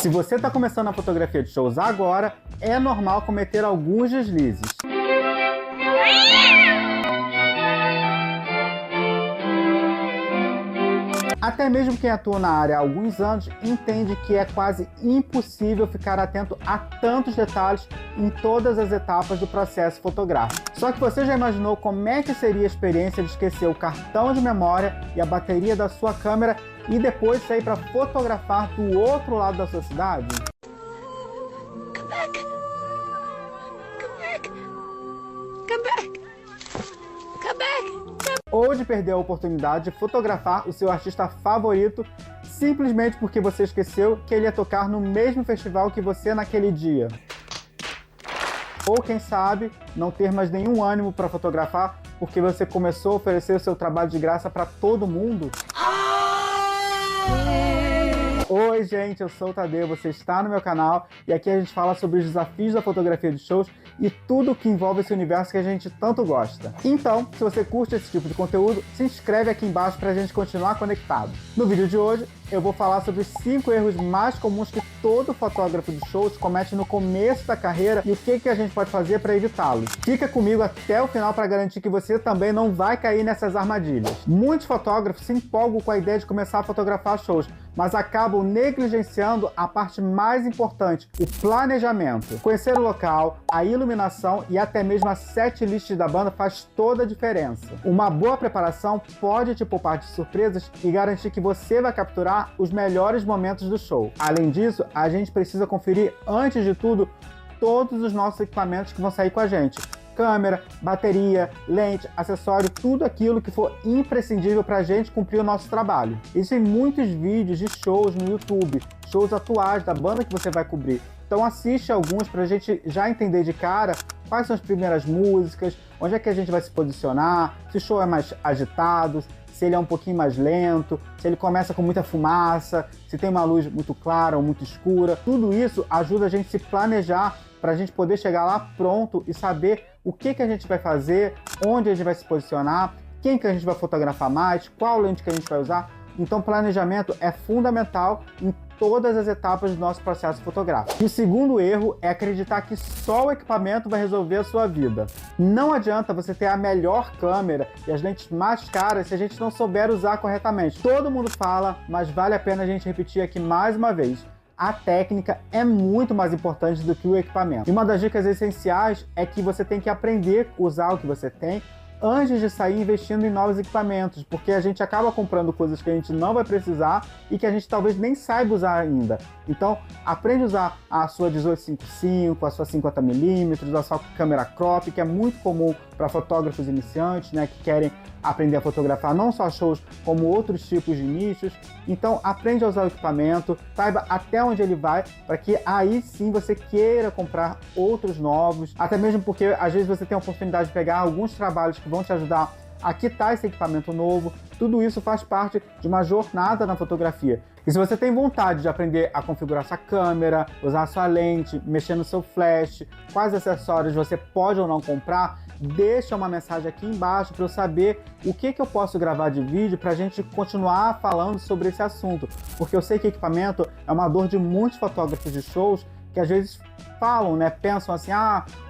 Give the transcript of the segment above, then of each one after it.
Se você está começando a fotografia de shows agora, é normal cometer alguns deslizes. Até mesmo quem atua na área há alguns anos entende que é quase impossível ficar atento a tantos detalhes em todas as etapas do processo fotográfico. Só que você já imaginou como é que seria a experiência de esquecer o cartão de memória e a bateria da sua câmera e depois sair para fotografar do outro lado da sua cidade? Come back! Come back! Come back! Come back! Ou de perder a oportunidade de fotografar o seu artista favorito simplesmente porque você esqueceu que ele ia tocar no mesmo festival que você naquele dia. Ou quem sabe, não ter mais nenhum ânimo para fotografar porque você começou a oferecer o seu trabalho de graça para todo mundo. Oi gente, eu sou o Tadeu, você está no meu canal e aqui a gente fala sobre os desafios da fotografia de shows e tudo que envolve esse universo que a gente tanto gosta. Então, se você curte esse tipo de conteúdo, se inscreve aqui embaixo para a gente continuar conectado. No vídeo de hoje, eu vou falar sobre os 5 erros mais comuns que todo fotógrafo de shows comete no começo da carreira e o que a gente pode fazer para evitá-los. Fica comigo até o final para garantir que você também não vai cair nessas armadilhas. Muitos fotógrafos se empolgam com a ideia de começar a fotografar shows, mas acabam negligenciando a parte mais importante, o planejamento. Conhecer o local, a iluminação e até mesmo a setlist da banda faz toda a diferença. Uma boa preparação pode te poupar de surpresas e garantir que você vai capturar os melhores momentos do show. Além disso, a gente precisa conferir, antes de tudo, todos os nossos equipamentos que vão sair com a gente. Câmera, bateria, lente, acessório, tudo aquilo que for imprescindível para a gente cumprir o nosso trabalho. Existem muitos vídeos de shows no YouTube, shows atuais da banda que você vai cobrir. Então assiste alguns para a gente já entender de cara quais são as primeiras músicas, onde é que a gente vai se posicionar, se o show é mais agitado, se ele é um pouquinho mais lento, se ele começa com muita fumaça, se tem uma luz muito clara ou muito escura. Tudo isso ajuda a gente a se planejar para a gente poder chegar lá pronto e saber o que a gente vai fazer, onde a gente vai se posicionar, quem que a gente vai fotografar mais, qual lente que a gente vai usar. Então planejamento é fundamental em todas as etapas do nosso processo fotográfico. E o segundo erro é acreditar que só o equipamento vai resolver a sua vida. Não adianta você ter a melhor câmera e as lentes mais caras se a gente não souber usar corretamente. Todo mundo fala, mas vale a pena a gente repetir aqui mais uma vez. A técnica é muito mais importante do que o equipamento. E uma das dicas essenciais é que você tem que aprender a usar o que você tem antes de sair investindo em novos equipamentos, porque a gente acaba comprando coisas que a gente não vai precisar e que a gente talvez nem saiba usar ainda. Então, aprende a usar a sua 18-55, a sua 50mm, a sua câmera crop, que é muito comum para fotógrafos iniciantes, né, que querem aprender a fotografar não só shows, como outros tipos de nichos. Então, aprende a usar o equipamento, saiba até onde ele vai, para que aí sim você queira comprar outros novos, até mesmo porque às vezes você tem a oportunidade de pegar alguns trabalhos que vão te ajudar a quitar esse equipamento novo. Tudo isso faz parte de uma jornada na fotografia. E se você tem vontade de aprender a configurar sua câmera, usar sua lente, mexer no seu flash, quais acessórios você pode ou não comprar, deixa uma mensagem aqui embaixo para eu saber o que eu posso gravar de vídeo para a gente continuar falando sobre esse assunto. Porque eu sei que equipamento é uma dor de muitos fotógrafos de shows que às vezes falam, né? Pensam assim,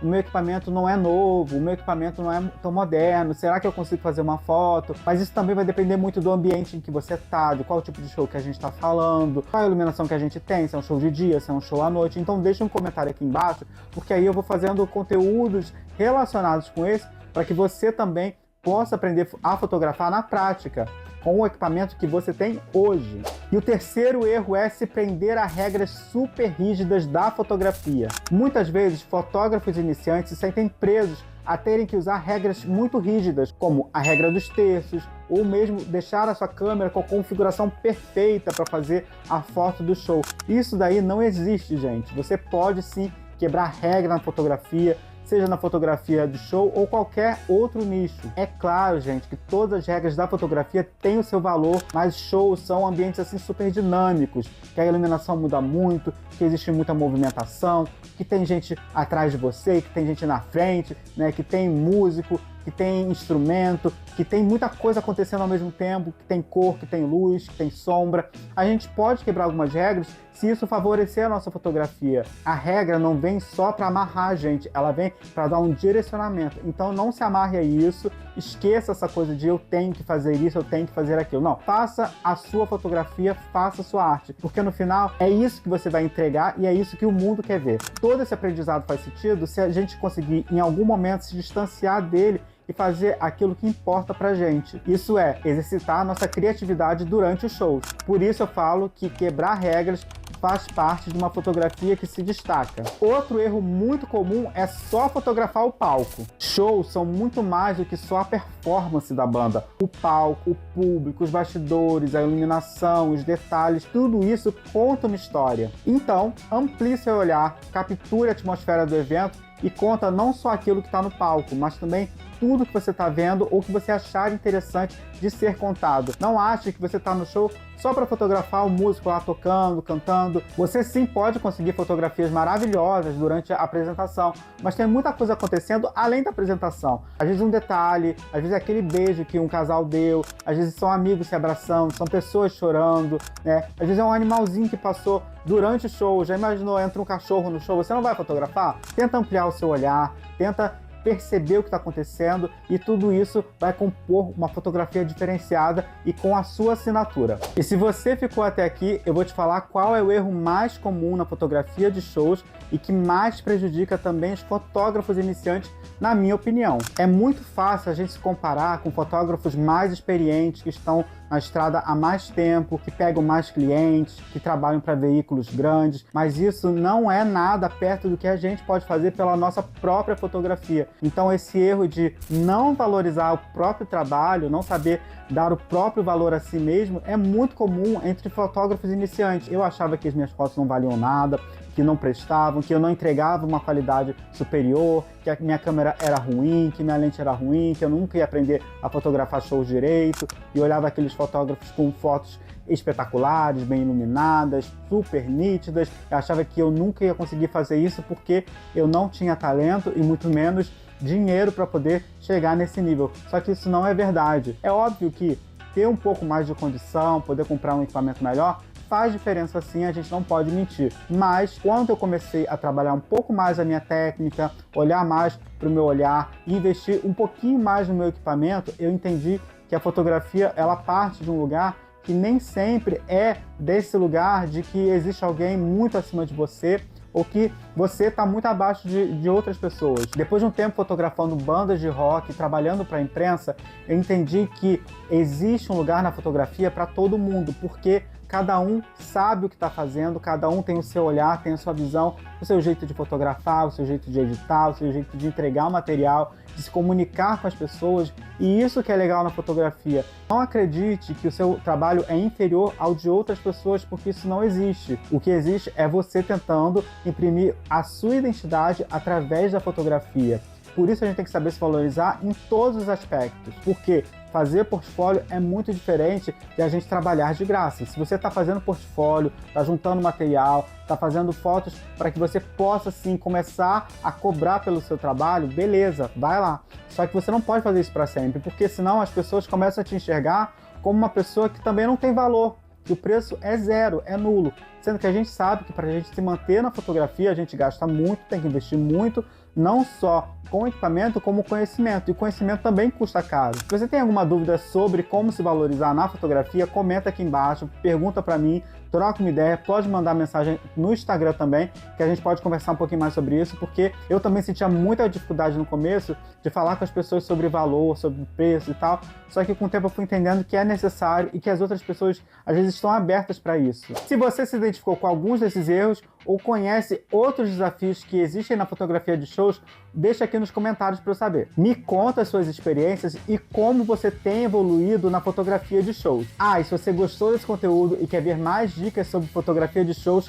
o meu equipamento não é novo, o meu equipamento não é tão moderno, será que eu consigo fazer uma foto? Mas isso também vai depender muito do ambiente em que você tá, de qual tipo de show que a gente está falando, qual a iluminação que a gente tem, se é um show de dia, se é um show à noite. Então deixa um comentário aqui embaixo, porque aí eu vou fazendo conteúdos relacionados com esse, para que você também possa aprender a fotografar na prática, com o equipamento que você tem hoje. E o terceiro erro é se prender a regras super rígidas da fotografia. Muitas vezes, fotógrafos iniciantes se sentem presos a terem que usar regras muito rígidas, como a regra dos terços, ou mesmo deixar a sua câmera com a configuração perfeita para fazer a foto do show. Isso daí não existe, gente. Você pode sim quebrar regra na fotografia, seja na fotografia de show ou qualquer outro nicho. É claro, gente, que todas as regras da fotografia têm o seu valor, mas shows são ambientes assim super dinâmicos, que a iluminação muda muito, que existe muita movimentação, que tem gente atrás de você, que tem gente na frente, né, que tem músico, que que tem instrumento, que tem muita coisa acontecendo ao mesmo tempo, que tem cor, que tem luz, que tem sombra. A gente pode quebrar algumas regras se isso favorecer a nossa fotografia. A regra não vem só para amarrar a gente, ela vem para dar um direcionamento. Então não se amarre a isso, esqueça essa coisa de eu tenho que fazer isso, eu tenho que fazer aquilo. Não, faça a sua fotografia, faça a sua arte, porque no final é isso que você vai entregar e é isso que o mundo quer ver. Todo esse aprendizado faz sentido se a gente conseguir em algum momento se distanciar dele e fazer aquilo que importa pra gente. Isso é, exercitar a nossa criatividade durante os shows. Por isso eu falo que quebrar regras faz parte de uma fotografia que se destaca. Outro erro muito comum é só fotografar o palco. Shows são muito mais do que só a performance da banda. O palco, o público, os bastidores, a iluminação, os detalhes, tudo isso conta uma história. Então, amplie seu olhar, capture a atmosfera do evento e conta não só aquilo que está no palco, mas também tudo que você está vendo ou que você achar interessante de ser contado. Não ache que você está no show só para fotografar o músico lá tocando, cantando. Você sim pode conseguir fotografias maravilhosas durante a apresentação, mas tem muita coisa acontecendo além da apresentação. Às vezes um detalhe, às vezes aquele beijo que um casal deu, às vezes são amigos se abraçando, são pessoas chorando, né? Às vezes é um animalzinho que passou durante o show. Já imaginou, entra um cachorro no show, você não vai fotografar? Tenta ampliar o seu olhar, tenta perceber o que está acontecendo e tudo isso vai compor uma fotografia diferenciada e com a sua assinatura. E se você ficou até aqui, eu vou te falar qual é o erro mais comum na fotografia de shows e que mais prejudica também os fotógrafos iniciantes, na minha opinião. É muito fácil a gente se comparar com fotógrafos mais experientes, que estão na estrada há mais tempo, que pegam mais clientes, que trabalham para veículos grandes, mas isso não é nada perto do que a gente pode fazer pela nossa própria fotografia. Então esse erro de não valorizar o próprio trabalho, não saber dar o próprio valor a si mesmo, é muito comum entre fotógrafos iniciantes. Eu achava que as minhas fotos não valiam nada, que não prestavam, que eu não entregava uma qualidade superior, que a minha câmera era ruim, que minha lente era ruim, que eu nunca ia aprender a fotografar shows direito, e olhava aqueles fotógrafos com fotos espetaculares, bem iluminadas, super nítidas. Eu achava que eu nunca ia conseguir fazer isso porque eu não tinha talento e muito menos dinheiro para poder chegar nesse nível. Só que isso não é verdade. É óbvio que ter um pouco mais de condição, poder comprar um equipamento melhor, faz diferença sim, a gente não pode mentir. Mas quando eu comecei a trabalhar um pouco mais a minha técnica, olhar mais para o meu olhar e investir um pouquinho mais no meu equipamento, eu entendi que a fotografia ela parte de um lugar que nem sempre é desse lugar de que existe alguém muito acima de você ou que você está muito abaixo de outras pessoas. Depois de um tempo fotografando bandas de rock, trabalhando para a imprensa, eu entendi que existe um lugar na fotografia para todo mundo, porque cada um sabe o que está fazendo, cada um tem o seu olhar, tem a sua visão, o seu jeito de fotografar, o seu jeito de editar, o seu jeito de entregar o material, de se comunicar com as pessoas, e isso que é legal na fotografia. Não acredite que o seu trabalho é inferior ao de outras pessoas, porque isso não existe. O que existe é você tentando imprimir a sua identidade através da fotografia. Por isso a gente tem que saber se valorizar em todos os aspectos, porque fazer portfólio é muito diferente de a gente trabalhar de graça. Se você está fazendo portfólio, está juntando material, está fazendo fotos para que você possa sim começar a cobrar pelo seu trabalho, beleza, vai lá. Só que você não pode fazer isso para sempre, porque senão as pessoas começam a te enxergar como uma pessoa que também não tem valor, que o preço é zero, é nulo. Sendo que a gente sabe que para a gente se manter na fotografia, a gente gasta muito, tem que investir muito, não só com equipamento, como conhecimento. E o conhecimento também custa caro. Se você tem alguma dúvida sobre como se valorizar na fotografia, comenta aqui embaixo, pergunta para mim, troca uma ideia, pode mandar mensagem no Instagram também, que a gente pode conversar um pouquinho mais sobre isso, porque eu também sentia muita dificuldade no começo de falar com as pessoas sobre valor, sobre preço e tal, só que com o tempo eu fui entendendo que é necessário e que as outras pessoas às vezes estão abertas para isso. Se você se identificou com alguns desses erros ou conhece outros desafios que existem na fotografia de shows, deixa aqui nos comentários para eu saber. Me conta as suas experiências e como você tem evoluído na fotografia de shows. E se você gostou desse conteúdo e quer ver mais dicas sobre fotografia de shows,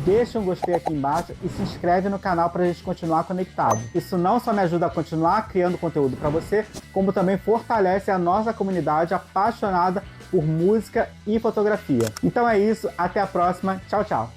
deixa um gostei aqui embaixo e se inscreve no canal para a gente continuar conectado. Isso não só me ajuda a continuar criando conteúdo para você, como também fortalece a nossa comunidade apaixonada por música e fotografia. Então é isso, até a próxima, tchau, tchau!